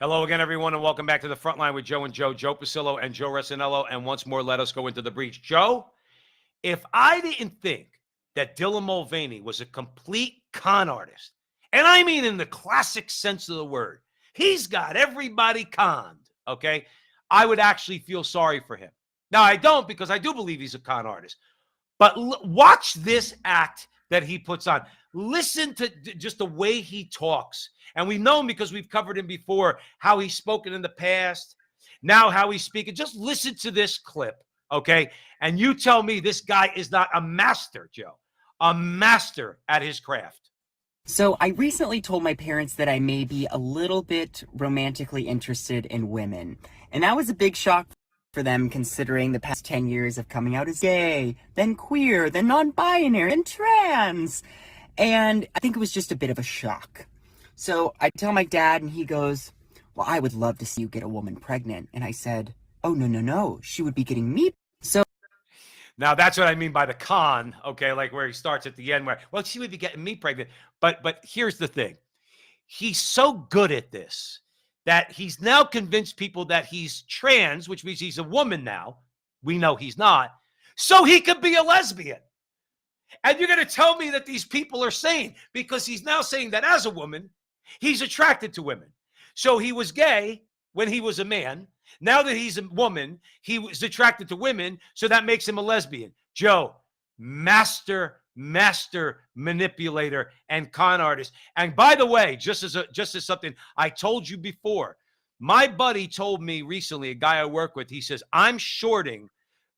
Hello again, everyone, and welcome back to the Frontline with Joe and Joe, Joe Pasillo and Joe Resinello. And once more, let us go into the breach. Joe, if I didn't think that Dylan Mulvaney was a complete con artist, and I mean in the classic sense of the word, he's got everybody conned, okay? I would actually feel sorry for him. Now, I don't, because I do believe he's a con artist. But watch this act that he puts on. Listen to just the way he talks. And we know him because we've covered him before, how he's spoken in the past, now how he's speaking. Just listen to this clip, okay? And you tell me this guy is not a master, Joe, a master at his craft. So I recently told my parents that I may be a little bit romantically interested in women. And that was a big shock for them, considering the past 10 years of coming out as gay, then queer, then non-binary, then trans. And I think it was just a bit of a shock. So I tell my dad, and he goes, well, I would love to see you get a woman pregnant. And I said, oh, no. She would be getting me. So now that's what I mean by the con, okay, like where he starts at the end where, well, she would be getting me pregnant. But here's the thing. He's so good at this that he's now convinced people that he's trans, which means he's a woman now. We know he's not. So he could be a lesbian. And you're going to tell me that these people are sane because he's now saying that as a woman, he's attracted to women. So he was gay when he was a man. Now that he's a woman, he was attracted to women. So that makes him a lesbian. Joe, master manipulator and con artist. And by the way, just as something I told you before, my buddy told me recently, a guy I work with, he says, I'm shorting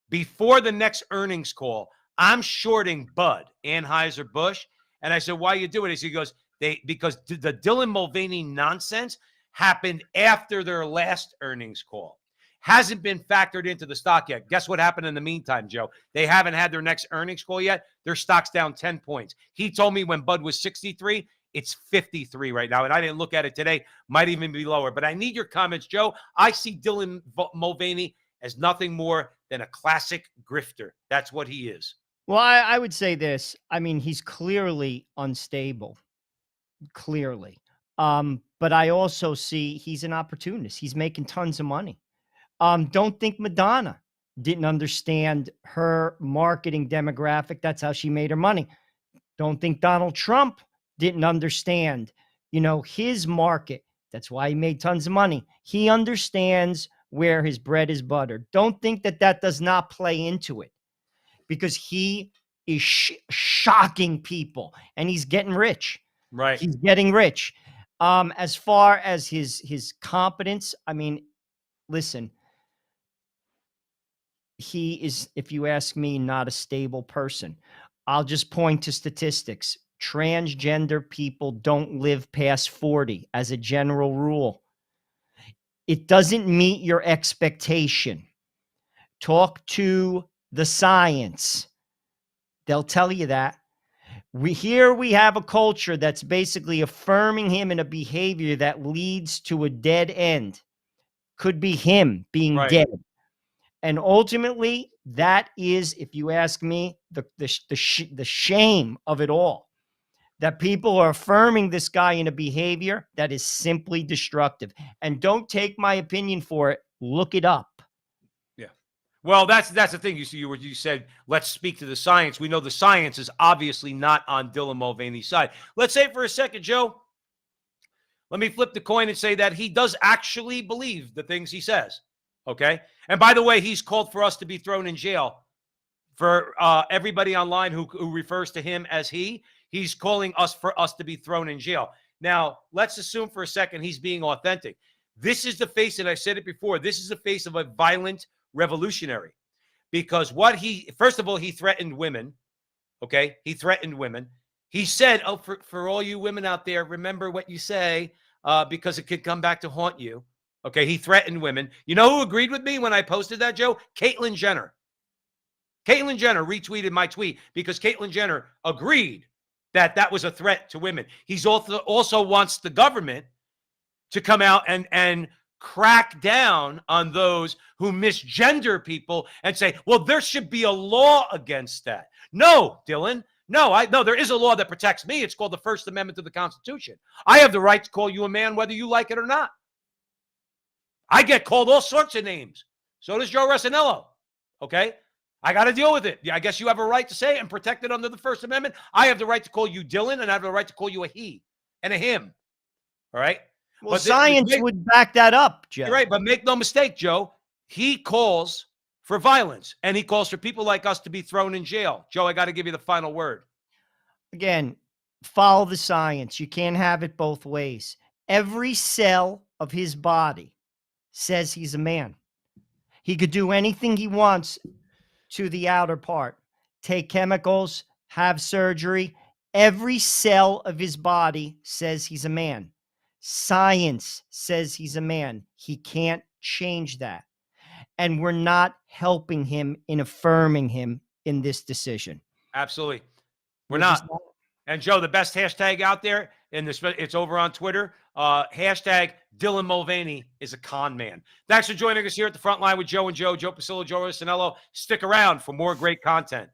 before the next earnings call. I'm shorting Bud, Anheuser-Busch. And I said, why you doing this? He goes, because the Dylan Mulvaney nonsense happened after their last earnings call. Hasn't been factored into the stock yet. Guess what happened in the meantime, Joe? They haven't had their next earnings call yet. Their stock's down 10 points. He told me when Bud was 63, it's 53 right now. And I didn't look at it today. Might even be lower. But I need your comments, Joe. I see Dylan Mulvaney as nothing more than a classic grifter. That's what he is. Well, I would say this. I mean, he's clearly unstable. Clearly. But I also see he's an opportunist. He's making tons of money. Don't think Madonna didn't understand her marketing demographic. That's how she made her money. Don't think Donald Trump didn't understand, his market. That's why he made tons of money. He understands where his bread is buttered. Don't think that does not play into it, because he is shocking people and he's getting rich. Right. He's getting rich. As far as his competence, I mean, listen, he is, if you ask me, not a stable person. I'll just point to statistics. Transgender people don't live past 40 as a general rule. It doesn't meet your expectation. Talk to the science. They'll tell you that. We have a culture that's basically affirming him in a behavior that leads to a dead end. Could be him being dead. And ultimately, that is, if you ask me, the shame of it all. That people are affirming this guy in a behavior that is simply destructive. And don't take my opinion for it. Look it up. Yeah. Well, that's the thing. You said, let's speak to the science. We know the science is obviously not on Dylan Mulvaney's side. Let's say for a second, Joe, let me flip the coin and say that he does actually believe the things he says. Okay. And by the way, he's called for us to be thrown in jail. For everybody online who refers to him as he's calling for us to be thrown in jail. Now, let's assume for a second he's being authentic. This is the face, and I said it before, this is the face of a violent revolutionary. Because first of all, he threatened women. Okay. He threatened women. He said, oh, for all you women out there, remember what you say, because it could come back to haunt you. Okay, he threatened women. You know who agreed with me when I posted that, Joe? Caitlyn Jenner. Caitlyn Jenner retweeted my tweet because Caitlyn Jenner agreed that was a threat to women. He's also wants the government to come out and crack down on those who misgender people and say, well, there should be a law against that. No, Dylan. No, there is a law that protects me. It's called the First Amendment to the Constitution. I have the right to call you a man whether you like it or not. I get called all sorts of names. So does Joe Resinello. Okay? I got to deal with it. Yeah, I guess you have a right to say it and protect it under the First Amendment. I have the right to call you Dylan, and I have the right to call you a he and a him. All right? Well, But science would back that up, Joe. you're right, but make no mistake, Joe. He calls for violence, and he calls for people like us to be thrown in jail. Joe, I got to give you the final word. Again, follow the science. You can't have it both ways. Every cell of his body says he's a man. He could do anything he wants to the outer part, take chemicals, have surgery. Every cell of his body says he's a man. Science says he's a man. He can't change that. And we're not helping him in affirming him in this decision. Absolutely. We're just not. And Joe, the best hashtag out there in this, it's over on Twitter. Hashtag Dylan Mulvaney is a con man. Thanks for joining us here at the Frontline with Joe and Joe Pasillo, Joe Rosinello. Stick around for more great content.